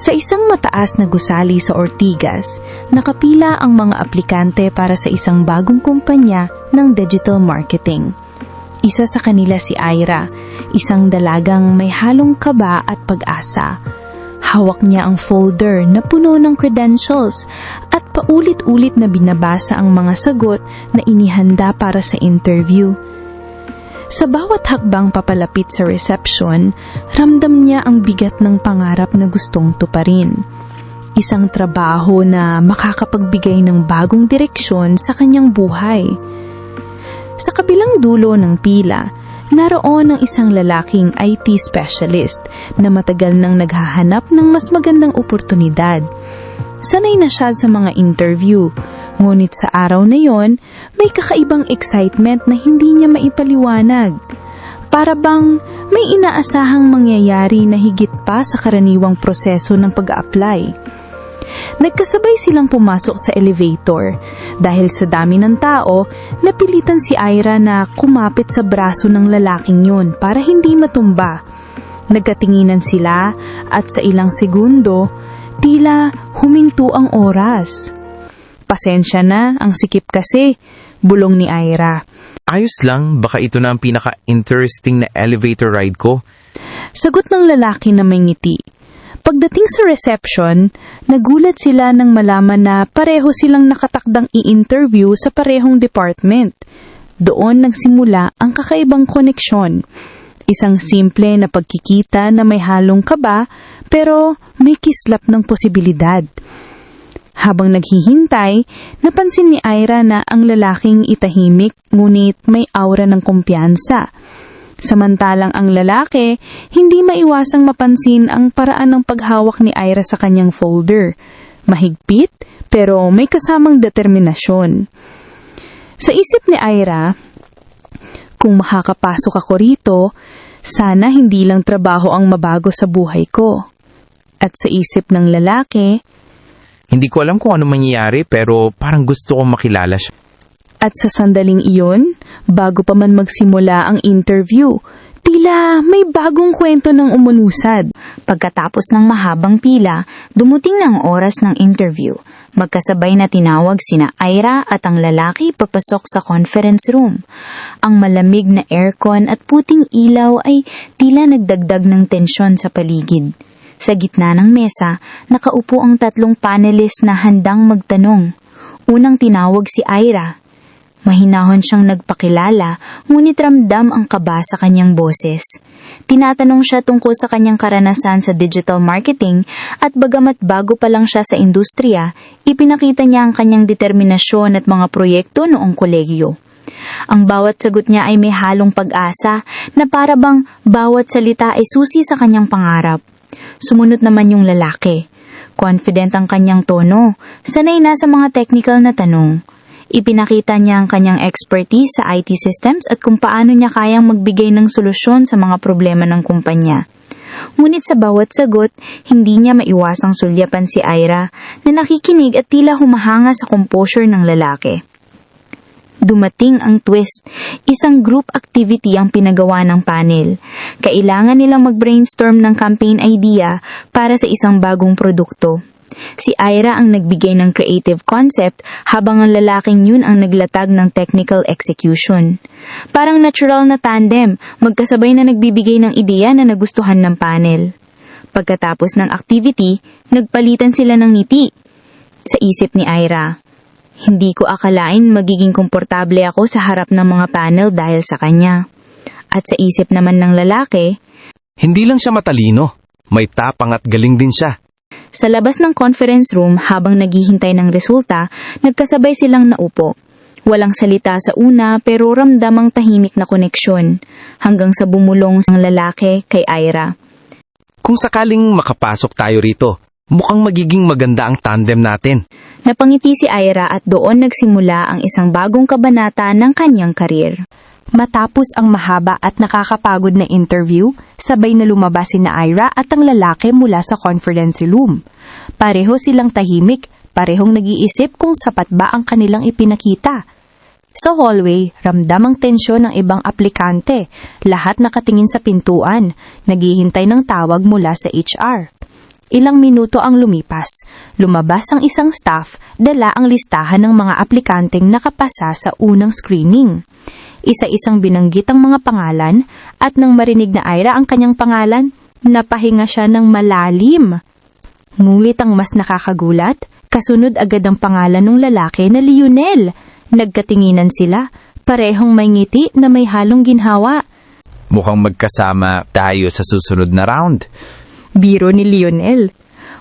Sa isang mataas na gusali sa Ortigas, nakapila ang mga aplikante para sa isang bagong kumpanya ng digital marketing. Isa sa kanila si Ira, isang dalagang may halong kaba at pag-asa. Hawak niya ang folder na puno ng credentials at paulit-ulit na binabasa ang mga sagot na inihanda para sa interview. Sa bawat hakbang papalapit sa reception, ramdam niya ang bigat ng pangarap na gustong tuparin. Isang trabaho na makakapagbigay ng bagong direksyon sa kanyang buhay. Sa kabilang dulo ng pila, naroon ang isang lalaking IT specialist na matagal nang naghahanap ng mas magandang oportunidad. Sanay na siya sa mga interview, ngunit sa araw na yon, may kakaibang excitement na hindi niya maipaliwanag. Para bang may inaasahang mangyayari na higit pa sa karaniwang proseso ng pag-a-apply. Nagkasabay silang pumasok sa elevator. Dahil sa dami ng tao, napilitan si Ira na kumapit sa braso ng lalaking yun para hindi matumba. Nagkatinginan sila at sa ilang segundo, tila huminto ang oras. Pasensya na, ang sikip kasi, bulong ni Ira. Ayos lang, baka ito na ang pinaka-interesting na elevator ride ko. Sagot ng lalaki na may ngiti. Pagdating sa reception, nagulat sila nang malaman na pareho silang nakatakdang i-interview sa parehong department. Doon nagsimula ang kakaibang koneksyon. Isang simple na pagkikita na may halong kaba pero may kislap ng posibilidad. Habang naghihintay, napansin ni Ira na ang lalaking itahimik ngunit may aura ng kumpiyansa. Samantalang ang lalaki, hindi maiwasang mapansin ang paraan ng paghawak ni Ira sa kanyang folder. Mahigpit pero may kasamang determinasyon. Sa isip ni Ira, kung makakapasok ako rito, sana hindi lang trabaho ang mabago sa buhay ko. At sa isip ng lalaki, Hindi ko alam kung ano mangyayari pero parang gusto kong makilala siya. at sa sandaling iyon, bago pa man magsimula ang interview, tila may bagong kwento ng umunusad. Pagkatapos ng mahabang pila, dumuting na ang oras ng interview. Magkasabay na tinawag sina Ira at ang lalaki papasok sa conference room. Ang malamig na aircon at puting ilaw ay tila nagdagdag ng tensyon sa paligid. Sa gitna ng mesa, nakaupo ang 3 panelist na handang magtanong. Unang tinawag si Ira. Mahinahon siyang nagpakilala, ngunit ramdam ang kaba sa kanyang boses. Tinatanong siya tungkol sa kanyang karanasan sa digital marketing at bagamat bago pa lang siya sa industriya, ipinakita niya ang kanyang determinasyon at mga proyekto noong kolehiyo. Ang bawat sagot niya ay may halong pag-asa na para bang bawat salita ay susi sa kanyang pangarap. Sumunod naman yung lalaki. Confident ang kanyang tono, sanay na sa mga technical na tanong. Ipinakita niya ang kanyang expertise sa IT systems at kung paano niya kayang magbigay ng solusyon sa mga problema ng kumpanya. Ngunit sa bawat sagot, hindi niya maiwasang sulyapan si Ira na nakikinig at tila humahanga sa composure ng lalaki. Dumating ang twist. Isang group activity ang pinagawa ng panel. Kailangan nilang mag-brainstorm ng campaign idea para sa isang bagong produkto. Si Ira ang nagbigay ng creative concept habang ang lalaking yun ang naglatag ng technical execution. Parang natural na tandem, magkasabay na nagbibigay ng ideya na nagustuhan ng panel. Pagkatapos ng activity, nagpalitan sila ng ngiti. Sa isip ni Ira, hindi ko akalain magiging komportable ako sa harap ng mga panel dahil sa kanya. At sa isip naman ng lalaki, Hindi lang siya matalino, may tapang at galing din siya. sa labas ng conference room habang naghihintay ng resulta, nagkasabay silang naupo. Walang salita sa una pero ramdam ang tahimik na koneksyon hanggang sa bumulong ang lalaki kay Ira. Kung sakaling makapasok tayo rito, mukhang magiging maganda ang tandem natin. Napangiti si Ira at doon nagsimula ang isang bagong kabanata ng kanyang karir. Matapos ang mahaba at nakakapagod na interview, sabay na lumabas sina Ira at ang lalaki mula sa conference room. Pareho silang tahimik, parehong nag-iisip kung sapat ba ang kanilang ipinakita. Sa hallway, ramdam ang tensyon ng ibang aplikante. Lahat nakatingin sa pintuan, naghihintay ng tawag mula sa HR. Ilang minuto ang lumipas. Lumabas ang isang staff, dala ang listahan ng mga aplikanteng nakapasa sa unang screening. Isa-isang binanggit ang mga pangalan at nang marinig na Ira ang kanyang pangalan, napahinga siya ng malalim. Ngunit ang mas nakakagulat, kasunod agad ang pangalan ng lalaki na Lionel. Nagkatinginan sila, parehong may ngiti na may halong ginhawa. Mukhang magkasama tayo sa susunod na round. Biro ni Lionel.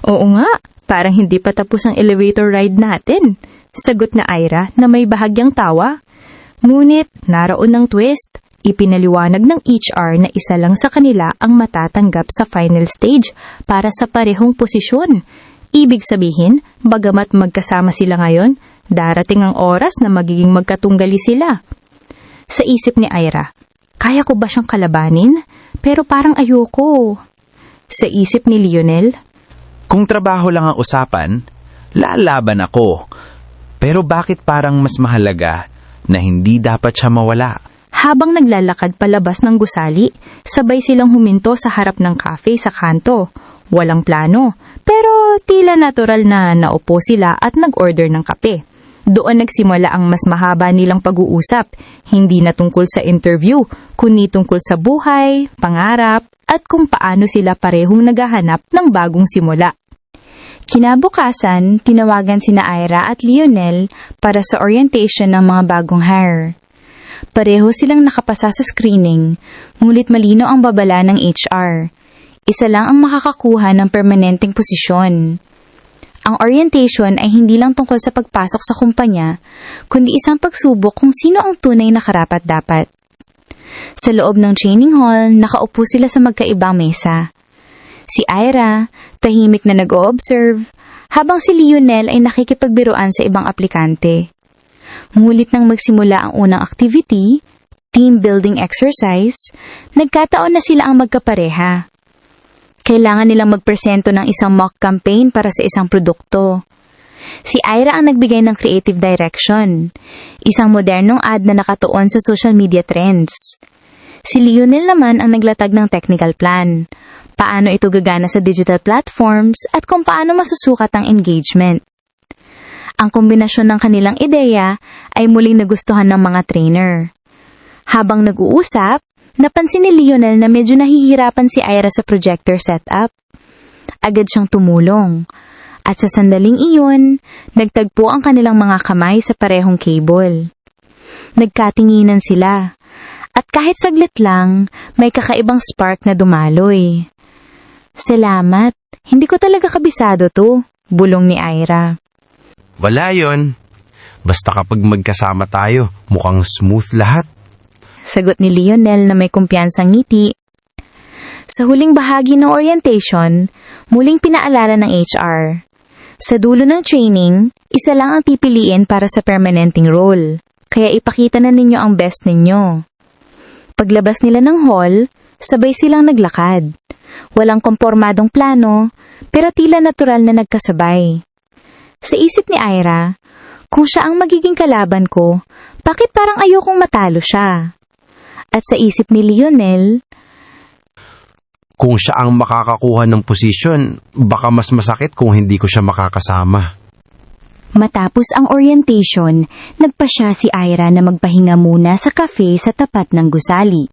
Oo nga, parang hindi pa tapos ang elevator ride natin. Sagot na Ira na may bahagyang tawa. Ngunit naroon ng twist. Ipinaliwanag ng HR na isa lang sa kanila ang matatanggap sa final stage para sa parehong posisyon. Ibig sabihin, bagamat magkasama sila ngayon, darating ang oras na magiging magkatunggali sila. Sa isip ni Ira, kaya ko ba siyang kalabanin? Pero parang ayoko. Sa isip ni Lionel, Kung trabaho lang ang usapan, lalaban ako. Pero bakit parang mas mahalaga na hindi dapat siya mawala? habang naglalakad palabas ng gusali, sabay silang huminto sa harap ng cafe sa kanto. Walang plano, pero tila natural na naupo sila at nag-order ng kape. Doon nagsimula ang mas mahaba nilang pag-uusap, hindi na tungkol sa interview, kundi tungkol sa buhay, pangarap, at kung paano sila parehong naghahanap ng bagong simula. Kinabukasan, tinawagan sina Ira at Lionel para sa orientation ng mga bagong hire. Pareho silang nakapasa sa screening, ngunit malino ang babala ng HR. Isa lang ang makakakuha ng permanenteng posisyon. Ang orientation ay hindi lang tungkol sa pagpasok sa kumpanya, kundi isang pagsubok kung sino ang tunay na karapat-dapat. Sa loob ng training hall, nakaupo sila sa magkaibang mesa. Si Ira, tahimik na nag-o-observe, habang si Lionel ay nakikipagbiruan sa ibang aplikante. Ngunit nang magsimula ang unang activity, team building exercise, nagkataon na sila ang magkapareha. Kailangan nilang magpresento ng isang mock campaign para sa isang produkto. Si Ira ang nagbigay ng creative direction, isang modernong ad na nakatuon sa social media trends. Si Lionel naman ang naglatag ng technical plan, paano ito gagana sa digital platforms at kung paano masusukat ang engagement. Ang kombinasyon ng kanilang ideya ay muling nagustuhan ng mga trainer. Habang nag-uusap, napansin ni Lionel na medyo nahihirapan si Ira sa projector setup. Agad siyang tumulong. At sa sandaling iyon, nagtagpo ang kanilang mga kamay sa parehong cable. Nagkatinginan sila. At kahit saglit lang, may kakaibang spark na dumaloy. Salamat. Hindi ko talaga kabisado to, bulong ni Ira. Wala yon. Basta kapag magkasama tayo, mukhang smooth lahat. Sagot ni Lionel na may kumpiyansang ngiti. Sa huling bahagi ng orientation, muling pinaalala ng HR. Sa dulo ng training, isa lang ang pipiliin para sa permanenting role, kaya ipakita na ninyo ang best ninyo. Paglabas nila ng hall, sabay silang naglakad. Walang kompormadong plano, pero tila natural na nagkasabay. Sa isip ni Ira, kung siya ang magiging kalaban ko, bakit parang ayokong matalo siya? At sa isip ni Lionel, Kung siya ang makakakuha ng posisyon, baka mas masakit kung hindi ko siya makakasama. matapos ang orientation, nagpasya si Ira na magpahinga muna sa cafe sa tapat ng gusali.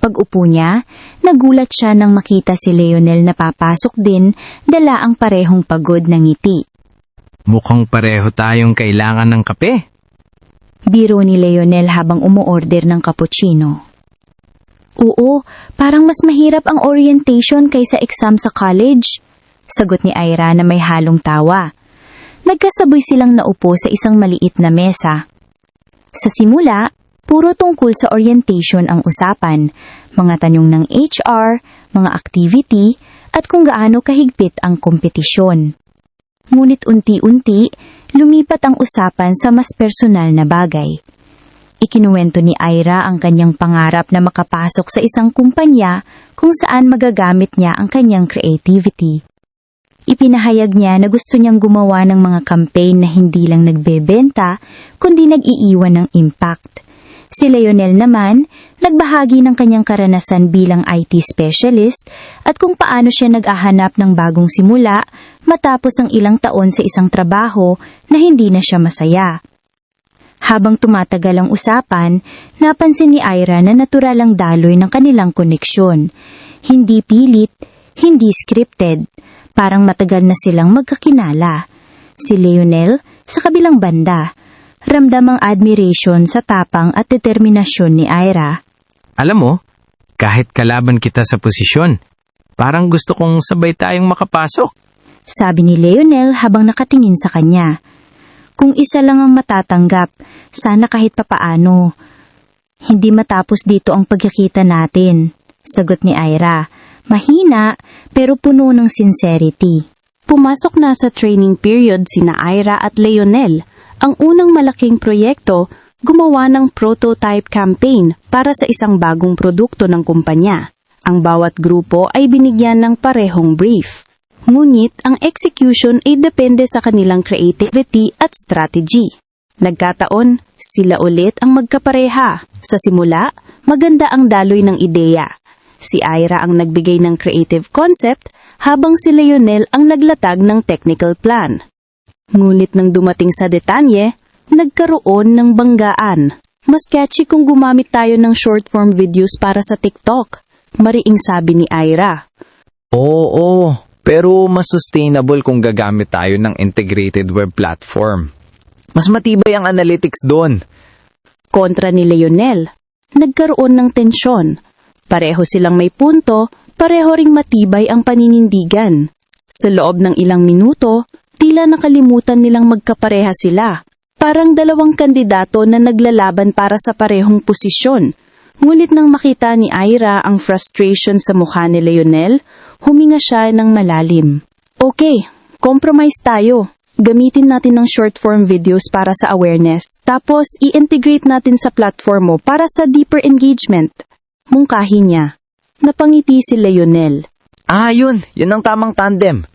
Pag-upo niya, nagulat siya nang makita si Lionel na papasok din, dala ang parehong pagod na ngiti. Mukhang pareho tayong kailangan ng kape. Biro ni Lionel habang umuorder ng cappuccino. Oo, parang mas mahirap ang orientation kaysa exam sa college, sagot ni Ira na may halong tawa. Nagkasabay silang naupo sa isang maliit na mesa. Sa simula, puro tungkol sa orientation ang usapan, mga tanong ng HR, mga activity, at kung gaano kahigpit ang kompetisyon. Ngunit unti-unti, lumipat ang usapan sa mas personal na bagay. Ikinuwento ni Ira ang kanyang pangarap na makapasok sa isang kumpanya kung saan magagamit niya ang kanyang creativity. Ipinahayag niya na gusto niyang gumawa ng mga campaign na hindi lang nagbebenta, kundi nag-iiwan ng impact. Si Leonel naman, nagbahagi ng kanyang karanasan bilang IT specialist at kung paano siya nag-ahanap ng bagong simula matapos ang ilang taon sa isang trabaho na hindi na siya masaya. Habang tumatagal ang usapan, napansin ni Ira na natural ang daloy ng kanilang koneksyon. Hindi pilit, hindi scripted, parang matagal na silang magkakilala. Si Leonel, sa kabilang banda, ramdam ang admiration sa tapang at determinasyon ni Ira. Alam mo, kahit kalaban kita sa posisyon, parang gusto kong sabay tayong makapasok. Sabi ni Leonel habang nakatingin sa kanya. Kung isa lang ang matatanggap, sana kahit papaano. Hindi matapos dito ang pagkikita natin, sagot ni Ira. Mahina, pero puno ng sincerity. Pumasok na sa training period sina Ira at Leonel. Ang unang malaking proyekto, gumawa ng prototype campaign para sa isang bagong produkto ng kumpanya. Ang bawat grupo ay binigyan ng parehong brief. Ngunit ang execution ay depende sa kanilang creativity at strategy. Nagkataon, sila ulit ang magkapareha. Sa simula, maganda ang daloy ng ideya. Si Ira ang nagbigay ng creative concept habang si Leonel ang naglatag ng technical plan. Ngunit nang dumating sa detalye, nagkaroon ng banggaan. Mas catchy kung gumamit tayo ng short-form videos para sa TikTok, mariing sabi ni Ira. Oo, pero mas sustainable kung gagamit tayo ng integrated web platform. Mas matibay ang analytics doon. Kontra ni Leonel, nagkaroon ng tensyon. Pareho silang may punto, pareho ring matibay ang paninindigan. Sa loob ng ilang minuto, tila nakalimutan nilang magkapareha sila. Parang dalawang kandidato na naglalaban para sa parehong posisyon. Ngunit nang makita ni Ira ang frustration sa mukha ni Leonel, huminga siya ng malalim. Okay, compromise tayo. Gamitin natin ng short-form videos para sa awareness, tapos i-integrate natin sa platform mo para sa deeper engagement. Mungkahi niya. Napangiti si Leonel. Yun ang tamang tandem.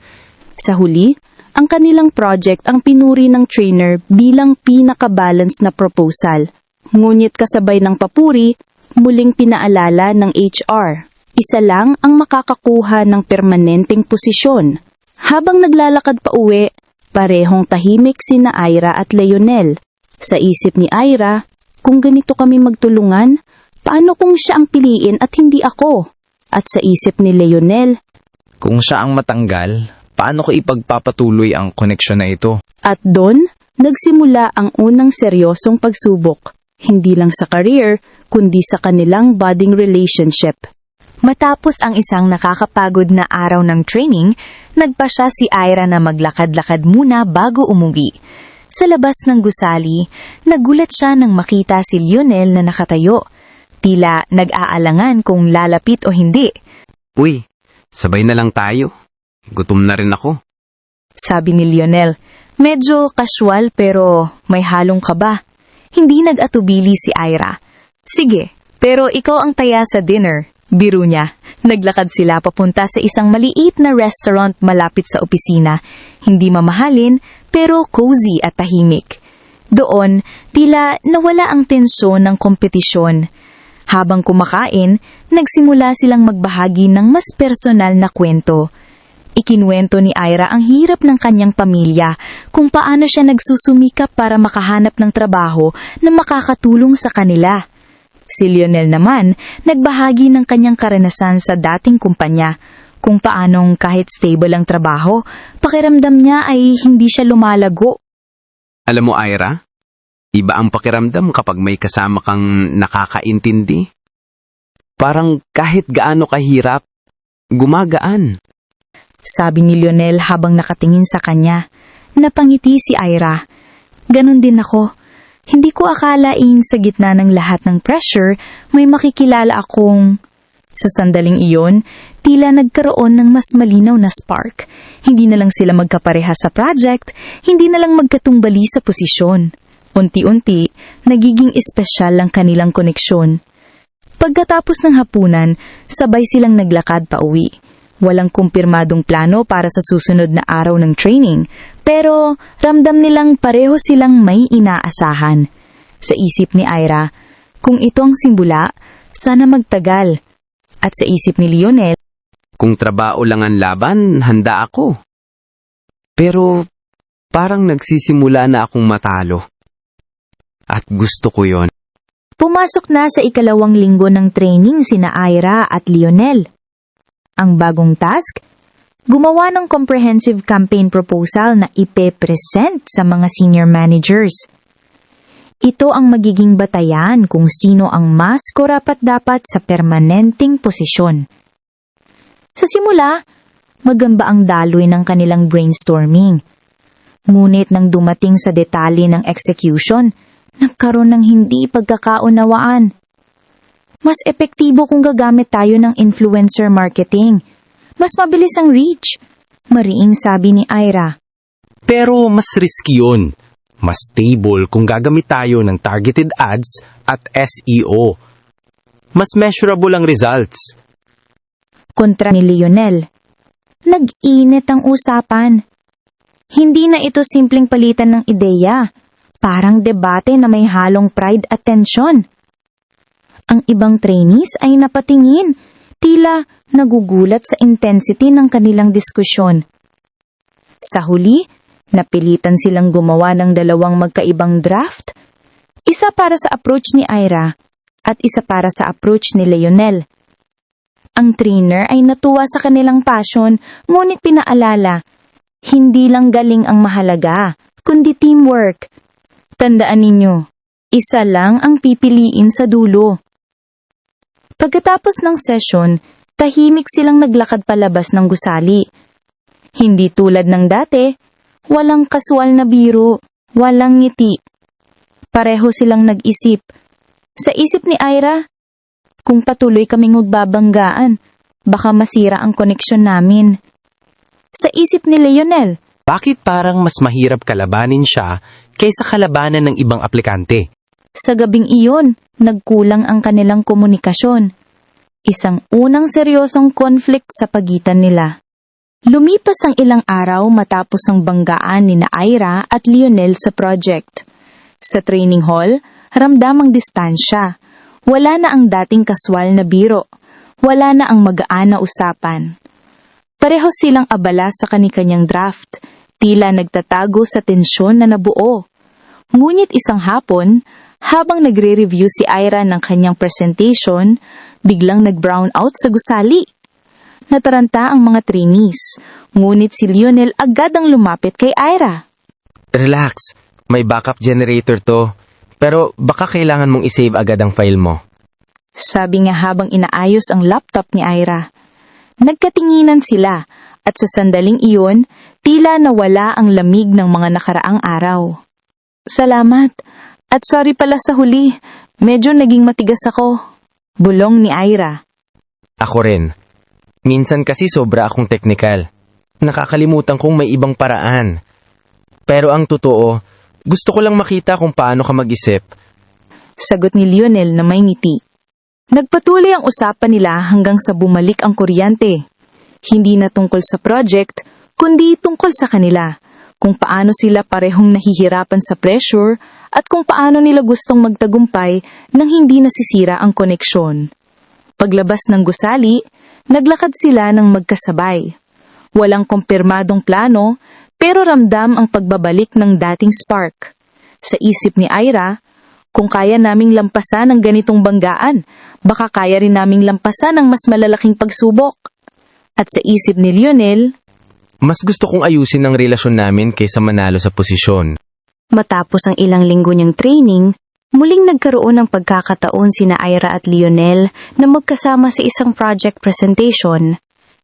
Sa huli, ang kanilang project ang pinuri ng trainer bilang pinaka-balance na proposal. Ngunit kasabay ng papuri, muling pinaalala ng HR. Isa lang ang makakakuha ng permanenteng posisyon. Habang naglalakad pa uwi, parehong tahimik sina Ira at Leonel. Sa isip ni Ira, kung ganito kami magtulungan, paano kung siya ang piliin at hindi ako? At sa isip ni Leonel, Kung siya ang matanggal, paano ko ipagpapatuloy ang koneksyon na ito? at doon, nagsimula ang unang seryosong pagsubok. Hindi lang sa career, kundi sa kanilang budding relationship. Matapos ang isang nakakapagod na araw ng training, nagpasya si Ira na maglakad-lakad muna bago umuwi. Sa labas ng gusali, nagulat siya nang makita si Leonel na nakatayo. Tila nag-aalangan kung lalapit o hindi. Uy, sabay na lang tayo. Gutom na rin ako. Sabi ni Leonel, medyo casual pero may halong kaba. Hindi nag-atubili si Ira. Sige, pero ikaw ang taya sa dinner. Biro niya. Naglakad sila papunta sa isang maliit na restaurant malapit sa opisina. Hindi mamahalin, pero cozy at tahimik. Doon, tila nawala ang tensyon ng kompetisyon. Habang kumakain, nagsimula silang magbahagi ng mas personal na kwento. Ikinuwento ni Ira ang hirap ng kanyang pamilya, kung paano siya nagsusumikap para makahanap ng trabaho na makakatulong sa kanila. Si Leonel naman, nagbahagi ng kanyang karanasan sa dating kumpanya, kung paanong kahit stable ang trabaho, pakiramdam niya ay hindi siya lumalago. Alam mo, Ira, iba ang pakiramdam kapag may kasama kang nakakaintindi. Parang kahit gaano kahirap, gumagaan. Sabi ni Leonel habang nakatingin sa kanya. Napangiti si Ira. Ganon din ako. Hindi ko akalaing sa gitna ng lahat ng pressure, may makikilala akong... Sa sandaling iyon, tila nagkaroon ng mas malinaw na spark. Hindi na lang sila magkapareha sa project, hindi na lang magkatumbali sa posisyon. Unti-unti, nagiging espesyal ang kanilang koneksyon. Pagkatapos ng hapunan, sabay silang naglakad pa uwi. Walang kumpirmadong plano para sa susunod na araw ng training, pero ramdam nilang pareho silang may inaasahan. Sa isip ni Ira, Kung ito ang simbula, sana magtagal. At sa isip ni Lionel, Kung trabaho lang ang laban, handa ako. Pero parang nagsisimula na akong matalo. At gusto ko yon. pumasok na sa ikalawang linggo ng training sina Ira at Lionel. Ang bagong task, gumawa ng comprehensive campaign proposal na ipe-present sa mga senior managers. Ito ang magiging batayan kung sino ang mas karapat-dapat sa permanenteng posisyon. Sa simula, maganda ang daloy ng kanilang brainstorming. Ngunit nang dumating sa detalye ng execution, nagkaroon ng hindi pagkakaunawaan. Mas epektibo kung gagamit tayo ng influencer marketing. Mas mabilis ang reach, mariing sabi ni Ira. Pero mas risky yun. Mas stable kung gagamit tayo ng targeted ads at SEO. Mas measurable ang results. Kontra ni Lionel. Nag-init ang usapan. Hindi na ito simpleng palitan ng ideya. Parang debate na may halong pride at tension. Ang ibang trainees ay napatingin, tila nagugulat sa intensity ng kanilang diskusyon. Sa huli, napilitan silang gumawa ng dalawang magkaibang draft, isa para sa approach ni Ira at isa para sa approach ni Lionel. Ang trainer ay natuwa sa kanilang passion, ngunit pinaalala, hindi lang galing ang mahalaga, kundi teamwork. Tandaan ninyo, isa lang ang pipiliin sa dulo. Pagkatapos ng session, tahimik silang naglakad palabas ng gusali. Hindi tulad ng dati, walang kaswal na biro, walang ngiti. Pareho silang nag-isip. Sa isip ni Ira, kung patuloy kaming magbabanggaan, baka masira ang koneksyon namin. Sa isip ni Lionel, Bakit parang mas mahirap kalabanin siya kaysa kalabanan ng ibang aplikante? sa gabing iyon, nagkulang ang kanilang komunikasyon. Isang unang seryosong conflict sa pagitan nila. Lumipas ang ilang araw matapos ang banggaan ni Ira at Lionel sa project. Sa training hall, ramdam ang distansya. Wala na ang dating kaswal na biro. Wala na ang magaan na usapan. Pareho silang abala sa kani-kanyang draft, tila nagtatago sa tensyon na nabuo. Ngunit isang hapon, habang nagre-review si Ira ng kanyang presentation, biglang nag-brown out sa gusali. Nataranta ang mga trainees, ngunit si Lionel agad ang lumapit kay Ira. Relax, may backup generator to. Pero baka kailangan mong isave agad ang file mo. Sabi niya habang inaayos ang laptop ni Ira. Nagkatinginan sila at sa sandaling iyon, tila nawala ang lamig ng mga nakaraang araw. Salamat at sorry pala sa huli, medyo naging matigas ako. Bulong ni Ira. Ako rin. Minsan kasi sobra akong technical. Nakakalimutan kong may ibang paraan. Pero ang totoo, gusto ko lang makita kung paano ka mag-isip. Sagot ni Lionel na may ngiti. Nagpatuloy ang usapan nila hanggang sa bumalik ang kuryente. Hindi na tungkol sa project, kundi tungkol sa kanila. Kung paano sila parehong nahihirapan sa pressure at kung paano nila gustong magtagumpay nang hindi nasisira ang koneksyon. Paglabas ng gusali, naglakad sila ng magkasabay. Walang kumpirmadong plano, pero ramdam ang pagbabalik ng dating spark. Sa isip ni Ira, kung kaya naming lampasan ang ganitong banggaan, baka kaya rin naming lampasan ang mas malalaking pagsubok. At sa isip ni Lionel, Mas gusto kong ayusin ang relasyon namin kaysa manalo sa posisyon. matapos ang ilang linggo niyang training, muling nagkaroon ng pagkakataon sina Ira at Lionel na magkasama sa isang project presentation.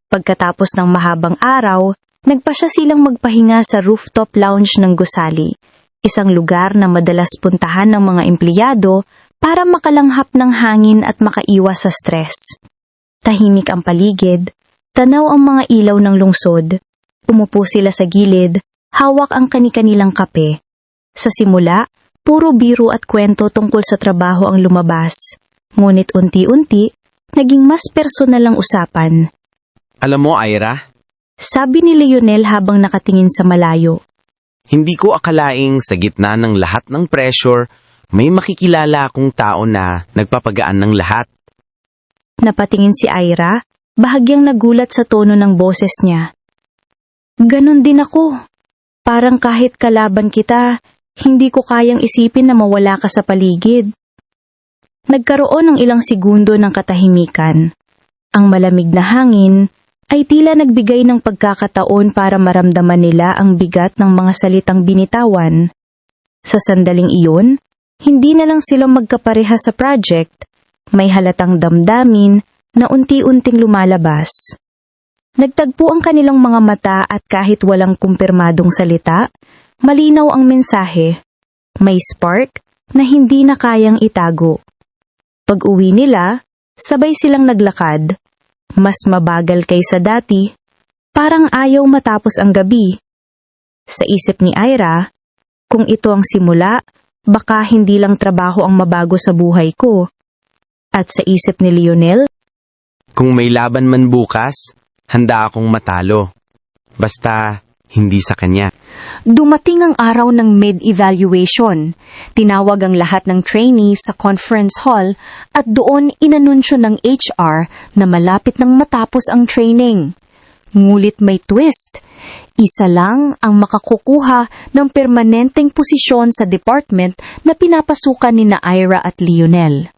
Pagkatapos ng mahabang araw, nagpasya silang magpahinga sa rooftop lounge ng gusali, isang lugar na madalas puntahan ng mga empleyado para makalanghap ng hangin at makaiwas sa stress. Tahimik ang paligid, tanaw ang mga ilaw ng lungsod. Umupo sila sa gilid, hawak ang kani-kanilang kape. Sa simula, puro biro at kwento tungkol sa trabaho ang lumabas. Ngunit unti-unti, naging mas personal ang usapan. Alam mo, Ira, Sabi ni Lionel habang nakatingin sa malayo. hindi ko akalaing sa gitna ng lahat ng pressure, May makikilala akong tao na nagpapagaan ng lahat. Napatingin si Ira, bahagyang nagulat sa tono ng boses niya. Ganon din ako. Parang kahit kalaban kita, hindi ko kayang isipin na mawala ka sa paligid. Nagkaroon ng ilang segundo ng katahimikan. Ang malamig na hangin ay tila nagbigay ng pagkakataon para maramdaman nila ang bigat ng mga salitang binitawan. Sa sandaling iyon, hindi na lang sila magkapareha sa project, may halatang damdamin na unti-unting lumalabas. Nagtagpo ang kanilang mga mata at kahit walang kumpirmadong salita, malinaw ang mensahe. May spark na hindi na kayang itago. Pag-uwi nila, sabay silang naglakad. Mas mabagal kaysa dati, parang ayaw matapos ang gabi. Sa isip ni Ira, kung ito ang simula, baka hindi lang trabaho ang mabago sa buhay ko. At sa isip ni Lionel, Kung may laban man bukas, handa akong matalo. Basta, hindi sa kanya. Dumating ang araw ng mid-evaluation. Tinawag ang lahat ng trainees sa conference hall at doon inanunsyo ng HR na malapit nang matapos ang training. Ngulit may twist. Isa lang ang makakukuha ng permanenteng posisyon sa department na pinapasukan ni na Ira at Lionel.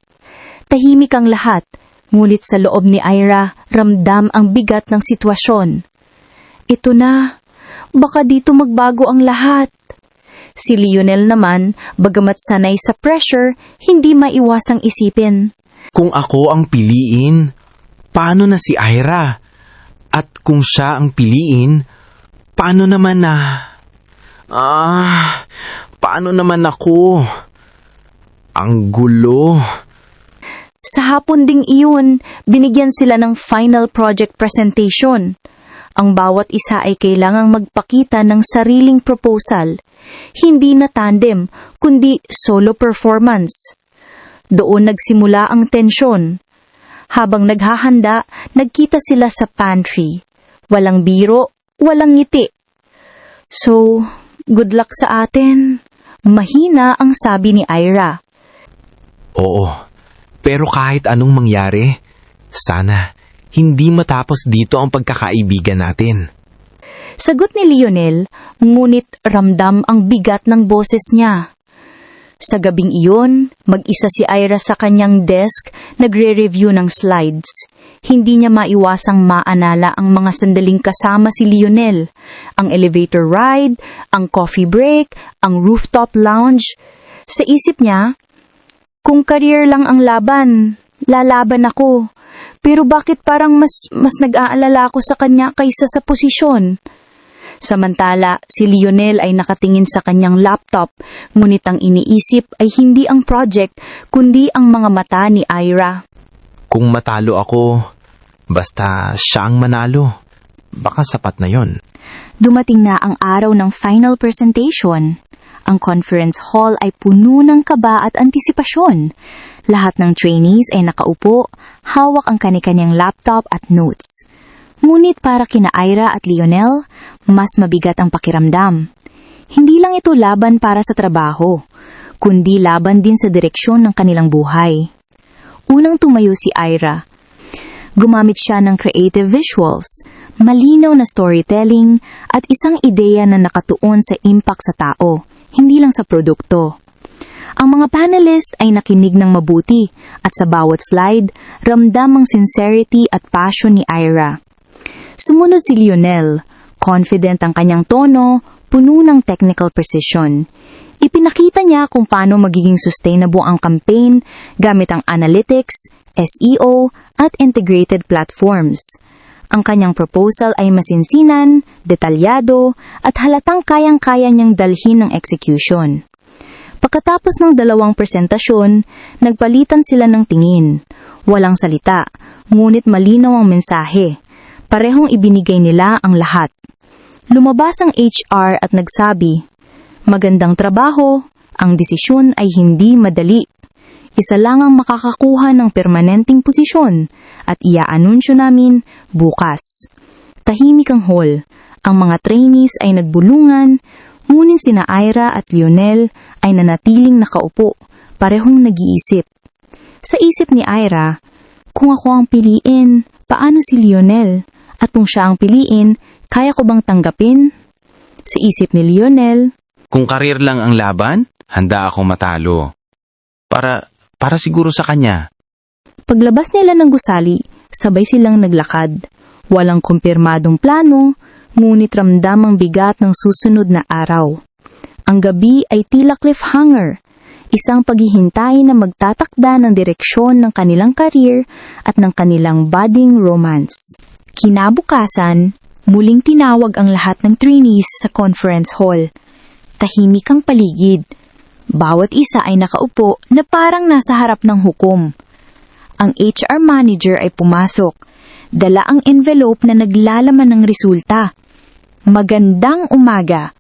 Tahimik ang lahat, ngulit sa loob ni Ira ramdam ang bigat ng sitwasyon. Ito na, baka dito magbago ang lahat. Si Lionel naman, bagamat sanay sa pressure, hindi maiwasang isipin. Kung ako ang piliin, paano na si Ira? At kung siya ang piliin, paano naman na... paano naman ako? Ang gulo. Sa hapon ding iyon, binigyan sila ng final project presentation. Ang bawat isa ay kailangang magpakita ng sariling proposal. Hindi na tandem, kundi solo performance. Doon nagsimula ang tensyon. Habang naghahanda, nagkita sila sa pantry. Walang biro, walang ngiti. So, good luck sa atin. Mahina ang sabi ni Ira. Oo, pero kahit anong mangyari, sana hindi matapos dito ang pagkakaibigan natin. Sagot ni Lionel, ngunit ramdam ang bigat ng boses niya. Sa gabing iyon, mag-isa si Ira sa kanyang desk, nagre-review ng slides. Hindi niya maiwasang maanala ang mga sandaling kasama si Lionel, ang elevator ride, ang coffee break, ang rooftop lounge. Sa isip niya, kung career lang ang laban, lalaban ako. Pero bakit parang mas nag-aalala ako sa kanya kaysa sa posisyon? Samantala, si Lionel ay nakatingin sa kanyang laptop, ngunit ang iniisip ay hindi ang project, kundi ang mga mata ni Ira. Kung matalo ako, basta siya ang manalo, baka sapat na yon. Dumating na ang araw ng final presentation. Ang conference hall ay puno ng kaba at antisipasyon. Lahat ng trainees ay nakaupo, hawak ang kani-kanyang laptop at notes. Ngunit para kina Ira at Lionel, mas mabigat ang pakiramdam. Hindi lang ito laban para sa trabaho, kundi laban din sa direksyon ng kanilang buhay. Unang tumayo si Ira. Gumamit siya ng creative visuals, malinaw na storytelling, at isang ideya na nakatuon sa impact sa tao, hindi lang sa produkto. Ang mga panelist ay nakinig ng mabuti at sa bawat slide, ramdam ang sincerity at passion ni Ira. Sumunod si Lionel, confident ang kanyang tono, puno ng technical precision. Ipinakita niya kung paano magiging sustainable ang campaign gamit ang analytics, SEO, at integrated platforms. Ang kanyang proposal ay masinsinan, detalyado, at halatang kayang-kaya niyang dalhin ng execution. Pagkatapos ng 2 presentasyon, nagpalitan sila ng tingin. Walang salita, ngunit malinaw ang mensahe. Parehong ibinigay nila ang lahat. Lumabas ang HR at nagsabi, "Magandang trabaho, ang desisyon ay hindi madali. Isa lang ang makakakuha ng permanenteng posisyon at iaanunsyo namin bukas." Tahimik ang hall. Ang mga trainees ay nagbulungan, ngunit sina Ira at Lionel ay nanatiling nakaupo, parehong nag-iisip. Sa isip ni Ira, kung ako ang piliin, paano si Lionel? At kung siya ang piliin, kaya ko bang tanggapin? Sa isip ni Lionel, Kung karir lang ang laban, handa akong matalo. Para siguro sa kanya. paglabas nila ng gusali, sabay silang naglakad. Walang kumpirmadong plano, ngunit ramdam ang bigat ng susunod na araw. Ang gabi ay tila cliffhanger, isang paghihintay na magtatakda ng direksyon ng kanilang career at ng kanilang budding romance. Kinabukasan, muling tinawag ang lahat ng trainees sa conference hall. Tahimik ang paligid. Bawat isa ay nakaupo na parang nasa harap ng hukom. Ang HR manager ay pumasok. Dala ang envelope na naglalaman ng resulta. Magandang umaga.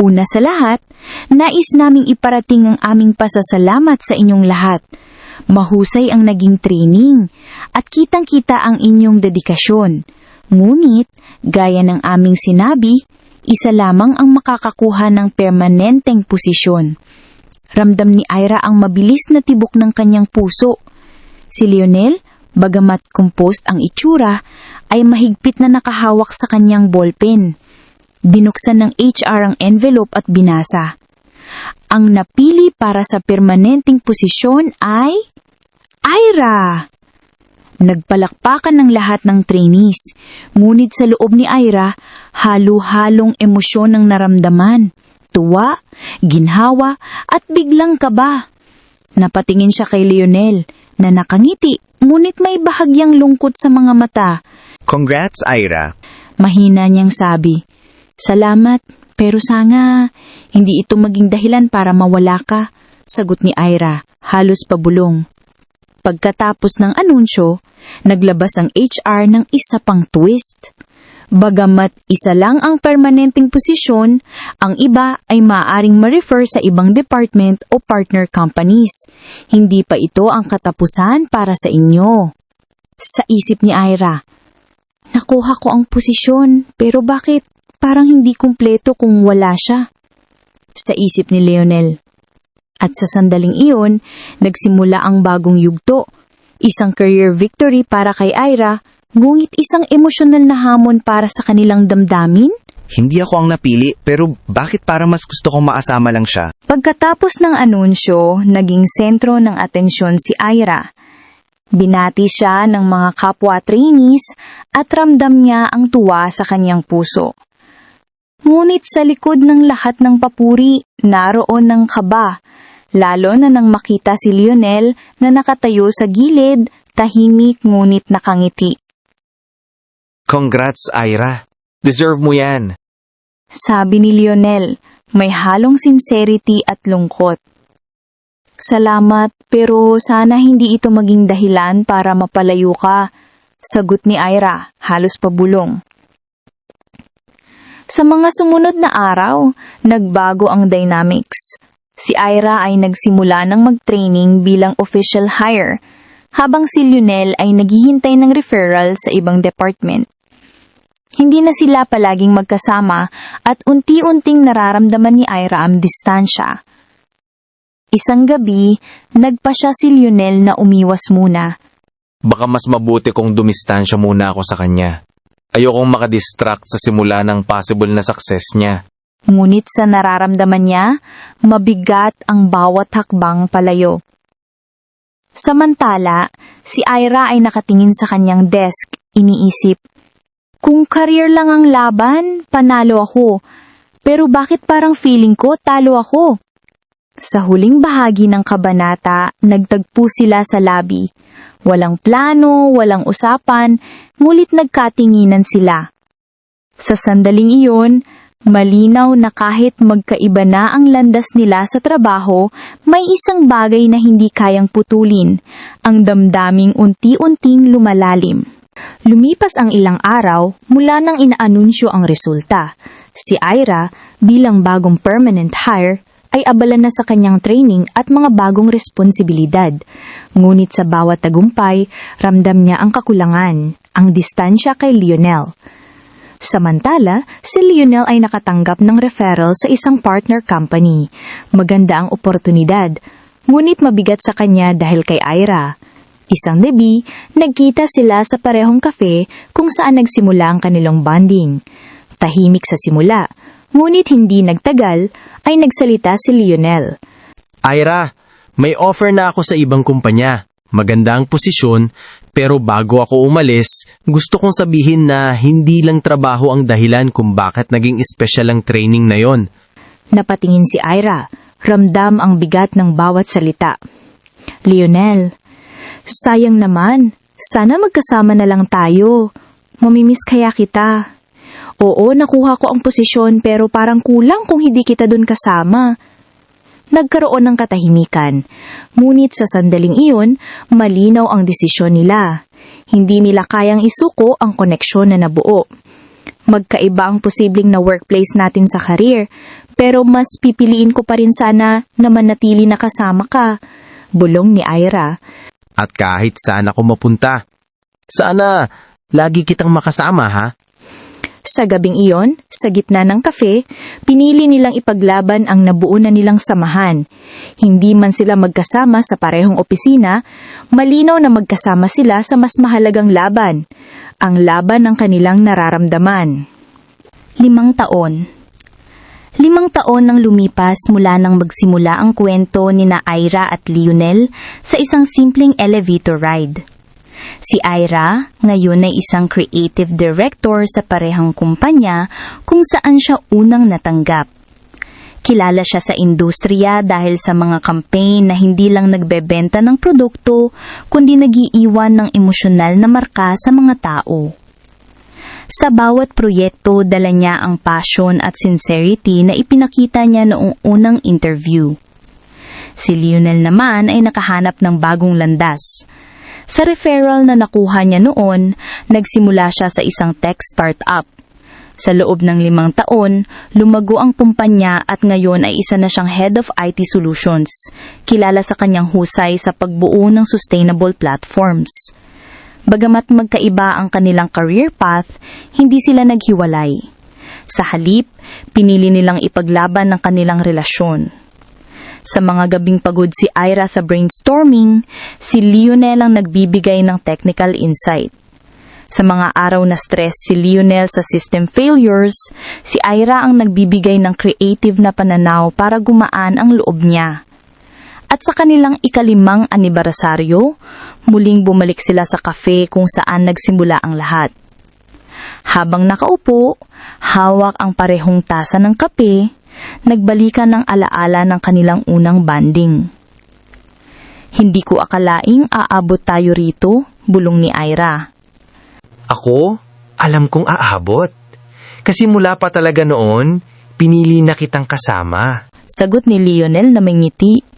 Una sa lahat, nais naming iparating ang aming pasasalamat sa inyong lahat. Mahusay ang naging training at kitang-kita ang inyong dedikasyon. Ngunit, gaya ng aming sinabi, isa lamang ang makakakuha ng permanenteng posisyon. Ramdam ni Ira ang mabilis na tibok ng kanyang puso. Si Lionel, bagamat composed ang itsura, ay mahigpit na nakahawak sa kanyang ballpen. Binuksan ng HR ang envelope at binasa. Ang napili para sa permanenteng posisyon ay Ira! Nagpalakpakan ng lahat ng trainees, ngunit sa loob ni Ira, halo-halong emosyon ang naramdaman. Tuwa, ginhawa, at biglang kaba. Napatingin siya kay Lionel, na nakangiti, ngunit may bahagyang lungkot sa mga mata. Congrats, Ira. Mahina niyang sabi, "Salamat, pero sana hindi ito maging dahilan para mawala ka," sagot ni Ira, halos pabulong. Pagkatapos ng anunsyo, naglabas ang HR ng isa pang twist. Bagamat isa lang ang permanenteng posisyon, ang iba ay maaaring ma-refer sa ibang department o partner companies. Hindi pa ito ang katapusan para sa inyo. Sa isip ni Ira, nakuha ko ang posisyon, pero bakit parang hindi kumpleto kung wala siya? Sa isip ni Lionel. At sa sandaling iyon, nagsimula ang bagong yugto. Isang career victory para kay Ira, ngunit isang emosyonal na hamon para sa kanilang damdamin. Hindi ako ang napili, pero bakit parang mas gusto kong maasama lang siya? Pagkatapos ng anunsyo, naging sentro ng atensyon si Ira. Binati siya ng mga kapwa trainees at ramdam niya ang tuwa sa kanyang puso. Ngunit sa likod ng lahat ng papuri, naroon ng kaba, lalo na nang makita si Lionel na nakatayo sa gilid, tahimik ngunit nakangiti. Congrats, Ira. Deserve mo yan. Sabi ni Lionel, may halong sincerity at lungkot. Salamat, pero sana hindi ito maging dahilan para mapalayo ka, sagot ni Ira, halos pabulong. Sa mga sumunod na araw, nagbago ang dynamics. Si Ira ay nagsimula ng mag-training bilang official hire, habang si Lionel ay naghihintay ng referral sa ibang department. Hindi na sila palaging magkasama at unti-unting nararamdaman ni Ira ang distansya. Isang gabi, nagpasya si Lionel na umiwas muna. Baka mas mabuti kung dumistansya muna ako sa kanya. Ayokong makadistract sa simula ng possible na success niya. Ngunit sa nararamdaman niya, mabigat ang bawat hakbang palayo. Samantala, si Ira ay nakatingin sa kanyang desk, iniisip, kung career lang ang laban, panalo ako. Pero bakit parang feeling ko talo ako? Sa huling bahagi ng kabanata, nagtagpo sila sa lobby. Walang plano, walang usapan, ngulit nagkatinginan sila. Sa sandaling iyon, malinaw na kahit magkaiba na ang landas nila sa trabaho, may isang bagay na hindi kayang putulin, ang damdaming unti-unting lumalalim. Lumipas ang ilang araw mula nang inaanunsyo ang resulta. Si Ira, bilang bagong permanent hire, ay abala na sa kanyang training at mga bagong responsibilidad. Ngunit sa bawat tagumpay, ramdam niya ang kakulangan, ang distansya kay Lionel. Samantala, si Lionel ay nakatanggap ng referral sa isang partner company. Maganda ang oportunidad. Ngunit mabigat sa kanya dahil kay Ira. Isang gabi, nagkita sila sa parehong kafe kung saan nagsimula ang kanilang bonding. Tahimik sa simula, ngunit hindi nagtagal ay nagsalita si Lionel. Ira, may offer na ako sa ibang kumpanya. Maganda ang posisyon, pero bago ako umalis, gusto kong sabihin na hindi lang trabaho ang dahilan kung bakit naging espesyal ang training na yon. Napatingin si Ira, ramdam ang bigat ng bawat salita. Lionel, sayang naman, sana magkasama na lang tayo. Mamimiss kaya kita. Oo, nakuha ko ang posisyon pero parang kulang kung hindi kita dun kasama. Nagkaroon ng katahimikan, ngunit sa sandaling iyon, malinaw ang desisyon nila. Hindi nila kayang isuko ang koneksyon na nabuo. Magkaiba ang posibleng na workplace natin sa career, pero mas pipiliin ko pa rin sana na manatili na kasama ka. Bulong ni Ira. At kahit saan ako mapunta, sana lagi kitang makasama, ha? Sa gabing iyon, sa gitna ng kafe, pinili nilang ipaglaban ang nabuo na nilang samahan. Hindi man sila magkasama sa parehong opisina, malinaw na magkasama sila sa mas mahalagang laban, ang laban ng kanilang nararamdaman. 5 taon. 5 taon nang lumipas mula nang magsimula ang kwento ni na Ira at Lionel sa isang simpleng elevator ride. Si Ira ngayon ay isang creative director sa parehang kumpanya kung saan siya unang natanggap. Kilala siya sa industriya dahil sa mga campaign na hindi lang nagbebenta ng produkto kundi nagiiwan ng emosyonal na marka sa mga tao. Sa bawat proyekto, dala niya ang passion at sincerity na ipinakita niya noong unang interview. Si Lionel naman ay nakahanap ng bagong landas. Sa referral na nakuha niya noon, nagsimula siya sa isang tech startup. Sa loob ng 5 taon, lumago ang kumpanya at ngayon ay isa na siyang head of IT solutions, kilala sa kanyang husay sa pagbuo ng sustainable platforms. Bagamat magkaiba ang kanilang career path, hindi sila naghiwalay. Sa halip, pinili nilang ipaglaban ang kanilang relasyon. Sa mga gabing pagod si Ira sa brainstorming, si Lionel ang nagbibigay ng technical insight. Sa mga araw na stress si Lionel sa system failures, si Ira ang nagbibigay ng creative na pananaw para gumaan ang loob niya. At sa kanilang 5 anibersaryo, muling bumalik sila sa cafe kung saan nagsimula ang lahat. Habang nakaupo, hawak ang parehong tasa ng kape, nagbalikan ng alaala ng kanilang unang banding. Hindi ko akalaing aabot tayo rito, bulong ni Ira. Ako? Alam kong aabot. Kasi mula pa talaga noon, pinili na kitang kasama. Sagot ni Lionel na may ngiti.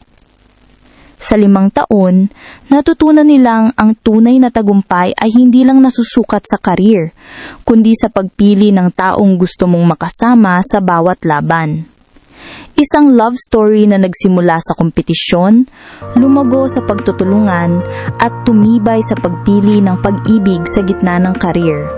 Sa 5 taon, natutunan nilang ang tunay na tagumpay ay hindi lang nasusukat sa karir, kundi sa pagpili ng taong gusto mong makasama sa bawat laban. Isang love story na nagsimula sa kompetisyon, lumago sa pagtutulungan at tumibay sa pagpili ng pag-ibig sa gitna ng karir.